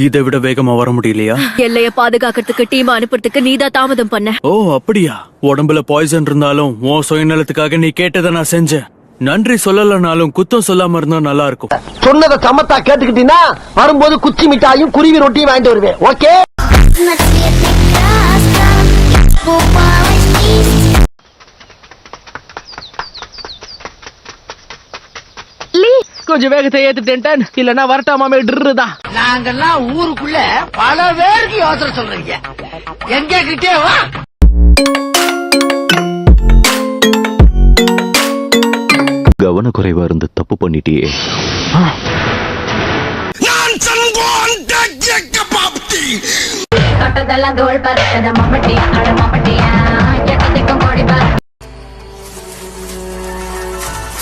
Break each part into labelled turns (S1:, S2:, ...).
S1: இதை விட வேகமா வர முடியலையா?
S2: எல்லைய பாதுகாக்கிறதுக்கு டீம் அனுப்புறதுக்கு நீதான் தாமதம் பண்ண.
S1: ஓ அப்படியா? உடம்புல பாய்சன் இருந்தாலும் உன் சுயநலத்துக்காக நீ கேட்டதை நான் செஞ்சேன். நன்றி சொல்லலனாலும் குத்தம் சொல்லாம இருந்தா நல்லா இருக்கும்.
S3: சொன்னதை சமத்தா கேட்டுக்கிட்டீங்கன்னா வரும்போது குச்சி மிட்டாயும் குருவி ரொட்டியும் வாங்கிட்டு வருவேன். ஓகே.
S4: கொஞ்சம் வேகத்தை ஏத்துட்டேன், இல்லன்னா வரட்டாமே ட்ருதான்.
S3: நாங்கெல்லாம் ஊருக்குள்ள பல பேருக்கு யோசனை சொல்றீங்க. எங்க கிட்டே வா.
S5: கவனக்குறைவா இருந்து தப்பு பண்ணிட்டியே.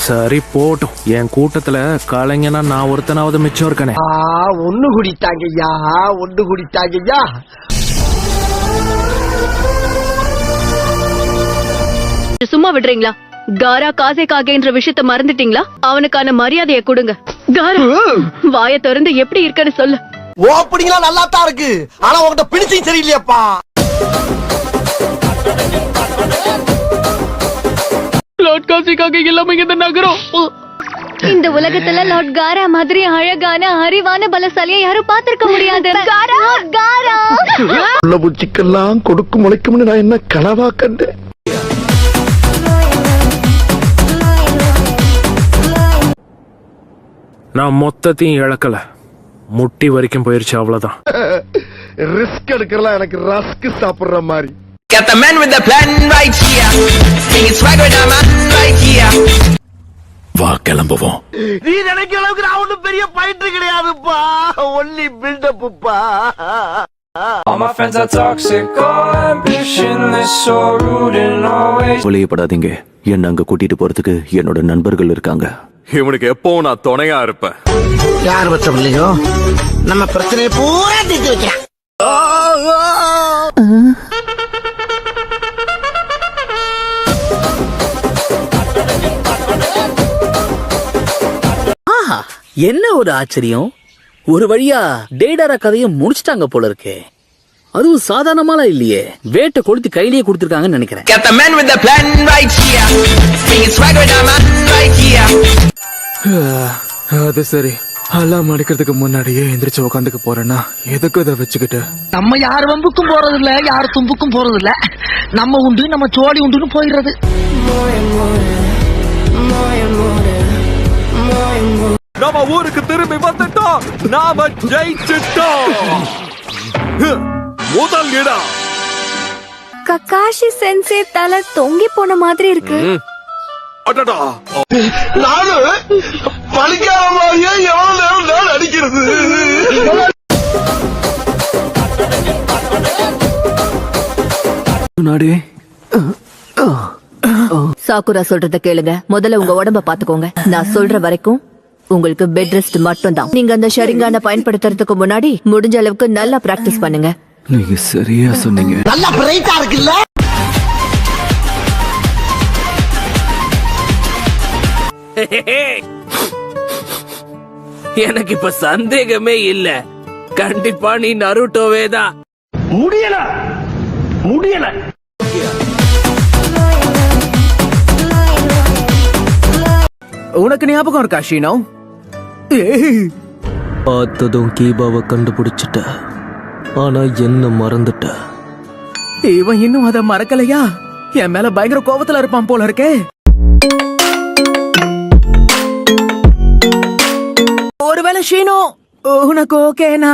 S4: சரி போட்டும், என் கூட்டத்துல கலைஞனா நான் ஒருத்தனாவது மிச்சம் இருக்கனே.
S3: ஒண்ணு குடித்தாங்கய்யா, ஒண்ணு குடித்தாங்கய்யா.
S2: சும்மா விடுறீங்களா? காரா காசே காகேன்ற விஷயத்த மறந்துட்டீங்களா? அவனுக்கான மரியாதையை கொடுங்க. காரா வாய திறந்து எப்படி இருக்குன்னு சொல்லு.
S3: ஓப்பனிங்களா நல்லா தான் இருக்கு, ஆனா உங்ககிட்ட பிடிச்சும் சரியில்லையாப்பா.
S4: லார்ட் காசிக்காக எல்லாமே இந்த நகரம்.
S2: இந்த உலகத்துல லார்ட் காரா மாதிரி அழகான அறிவான பலசாலியை யாரும் பார்த்திருக்க முடியாது. காரா காரா
S3: உள்ள பூச்சிக்கெல்லாம் கொடுக்கும் முளைக்கும்னு நான் என்ன கனவா கண்டேன்.
S4: நான் மொத்தத்தையும் இழக்கல, முட்டி வரைக்கும் போயிருச்சு, அவ்வளவுதான்.
S3: ரிஸ்க் எடுக்கலாம் எனக்கு ரஸ்க் சாப்பிடுற மாதிரி.
S6: Got the man with the plan right here. Bring it swag with the man right here.
S5: வா கிளம்புவோம்.
S3: நீ நினைக்கிற அளவுக்கு நான் ஒண்ணும் பெரிய பயிற்று கிடையாதுப்பா. Only பில்டப்புப்பா.
S7: All my friends are toxic, all ambitionless, so rude and always.
S5: கவலையப்படாதீங்க, என்ன அங்க கூட்டிட்டு போறதுக்கு என்னோட நண்பர்கள் இருக்காங்க.
S8: இவனுக்கு எப்பவும் நான் துணையா இருப்பேன்.
S3: யார் பச்சம் இல்லையோ நம்ம பிரச்சனையை பூரா தீர்த்து வைக்கிறேன்.
S9: என்ன ஒரு ஆச்சரியம், ஒரு வழியா டேடாரா கதையும் முடிச்சிட்டாங்க போல இருக்கே. அதுவும் சாதாரணமாலாம் இல்லையே, வேட்டை கொளுத்தி கையிலேயே கொடுத்திருக்காங்கன்னு நினைக்கிறேன்.
S6: Got the man with the plan right here. Bring it swag with the man right here.
S4: அது சரி, அலாம் அடிக்கிறதுக்கு முன்னாடியே எந்திரிச்சு உட்காந்துக்க போறேன்னா எதுக்கு இதை வச்சுக்கிட்டு?
S3: நம்ம யார் வம்புக்கும் போறது இல்ல, யார் தும்புக்கும் போறது இல்ல. நம்ம உண்டு நம்ம சோழி உண்டுன்னு போயிடுறது.
S8: நம்ம ஊருக்கு திரும்பி வந்துட்டோம், நாம ஜெயிச்சிட்டோம். முதல் இடம்.
S2: ககாஷி சென்சே தலை தொங்கி போன மாதிரி இருக்கு.
S8: அடடா,
S3: நானு பலிக்காரமாயே எவ்வளவு நேரம் நான் அடிக்கிறது.
S2: சாக்குரா சொல்றத கேளுங்க. முதல்ல உங்க உடம்ப பாத்துக்கோங்க. நான் சொல்ற வரைக்கும் உங்களுக்கு பெட் ரெஸ்ட் மட்டும் தான். நீங்க அந்த ஷரிங்கான பயன்படுத்துறதுக்கு முன்னாடி முடிஞ்ச அளவுக்கு நல்லா பிராக்டிஸ் பண்ணுங்க.
S5: நீங்க சரியா சொன்னீங்க.
S3: நல்லா பிரைட்டா இருக்குல்ல.
S9: எனக்கு இப்ப சந்தேகமே இல்ல, கண்டிப்பா நீ நருட்டோவே தான்.
S3: முடியல முடியல.
S4: உனக்கு ஞாபகம் இருக்கா ஷீனோ?
S5: பார்த்ததும் கீபாவை கண்டுபிடிச்சிட்ட, ஆனா என்ன மறந்துட்ட.
S4: இவன் இன்னும் அத மறக்கலையா? என் மேல பயங்கர கோபத்துல இருப்பான் போல இருக்கே. ஒருவேளை ஷீனோ உனக்கு ஓகேனா?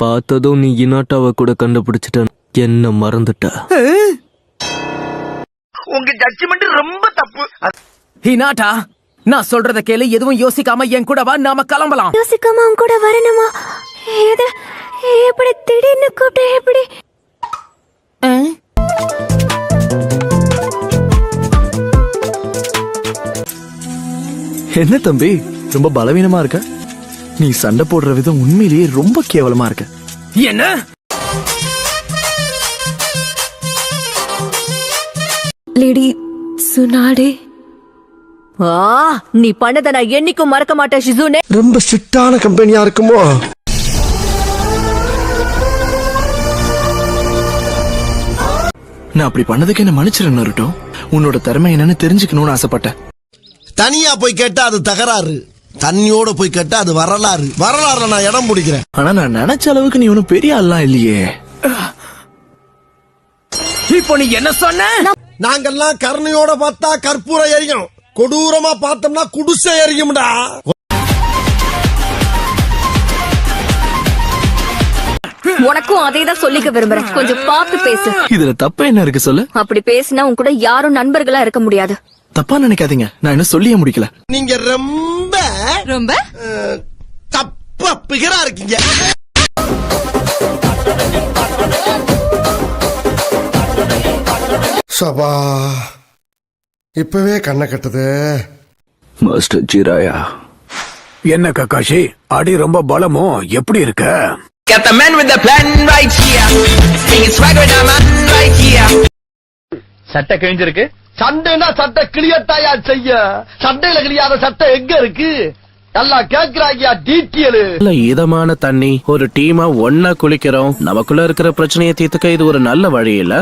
S5: பார்த்ததும் நீ இனாட்டாவை கூட கண்டுபிடிச்சிட்ட, என்ன மறந்துட்ட.
S3: உங்க ஜட்ஜ்மெண்ட் ரொம்ப தப்பு.
S4: ஹினாட்டா, நான் சொல்றத கேளு, எதுவும் யோசிக்காம என் கூட வா, நாம கிளம்பலாம்.
S2: யோசிக்காம அவங்க கூட வரணுமா? எப்படி திடீர்னு கூப்பிட்ட? எப்படி?
S1: என்ன தம்பி, ரொம்ப பலவீனமா இருக்க? நீ சண்டை போடுற விதம் உண்மையிலேயே ரொம்ப கேவலமா இருக்க.
S4: என்ன?
S2: லேடி சுனாடே, நீ பண்ணத நான் என்னைக்கும் மறக்க மாட்டேன் ஷிசுனே.
S3: ரொம்ப ஸ்ட்ரிக்டான கம்பெனியா இருக்குமோ?
S10: நான் அப்படி பண்ணதுக்கு என்ன மன்னிச்சிரு நருட்டோ. உன்னோட திறமை என்னன்னு தெரிஞ்சுக்கணும்னு ஆசைப்பட்டேன்.
S11: தனியா போய் கேட்டா அது தகராறு, தண்ணியோட போய் கேட்டா அது வரலாறு. வரலாறுல நான் இடம் பிடிக்கிறேன்.
S10: ஆனா நான் நினைச்ச அளவுக்கு நீ ஒன்னும் பெரிய ஆள்லாம் இல்லையே.
S9: இப்போ நீ என்ன சொன்ன?
S11: நாங்கெல்லாம் கருணையோட பார்த்தா கற்பூரம் எரியும், கொடூரமா பார்த்தோம்னா குடிசை எரியும்டா.
S2: உனக்கும் அதே தான் சொல்லிக்க விரும்புறேன். கொஞ்சம் பார்த்து பேசு.
S10: இதுல தப்பு என்ன இருக்கு சொல்லு?
S2: அப்படி பேசினா உன் கூட யாரும் நண்பர்களா இருக்க முடியாது.
S10: தப்பா நினைக்காதீங்க, நான் இன்னும் சொல்லியே முடிக்கல.
S11: நீங்க ரொம்ப ரொம்ப தப்பா பிகரா இருக்கீங்க. சபா இப்பவே கண்ணை கட்டுது.
S4: மாஸ்டர் ஜீராயா,
S9: என்ன கக்காஷி, அடி ரொம்ப பலமோ? எப்படி இருக்க?
S6: Got the man with the plan right here. Singing swagger with the man right here.
S3: சட்டை கிழிஞ்சிருக்கு. சண்டைனா சட்டை கிளியத்தாயா செய்ய. சண்டையில கிளியாத சட்டை எங்க இருக்கு? நல்லா கேக்குறாங்க டீட்டெயில்.
S4: நல்ல இதமான தண்ணி, ஒரு டீமா ஒன்னா குளிக்கிறோம். நமக்குள்ள இருக்கிற பிரச்சனையை தீர்த்துக்க இது ஒரு நல்ல வழி இல்ல?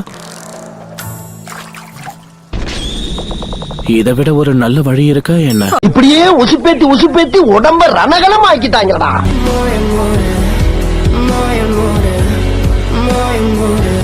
S4: இதை விட ஒரு நல்ல வழி இருக்கா என்ன?
S3: இப்படியே உசுப்பேத்தி உடம்ப ரணகலம் ஆக்கிட்டாங்கடா.
S7: more and more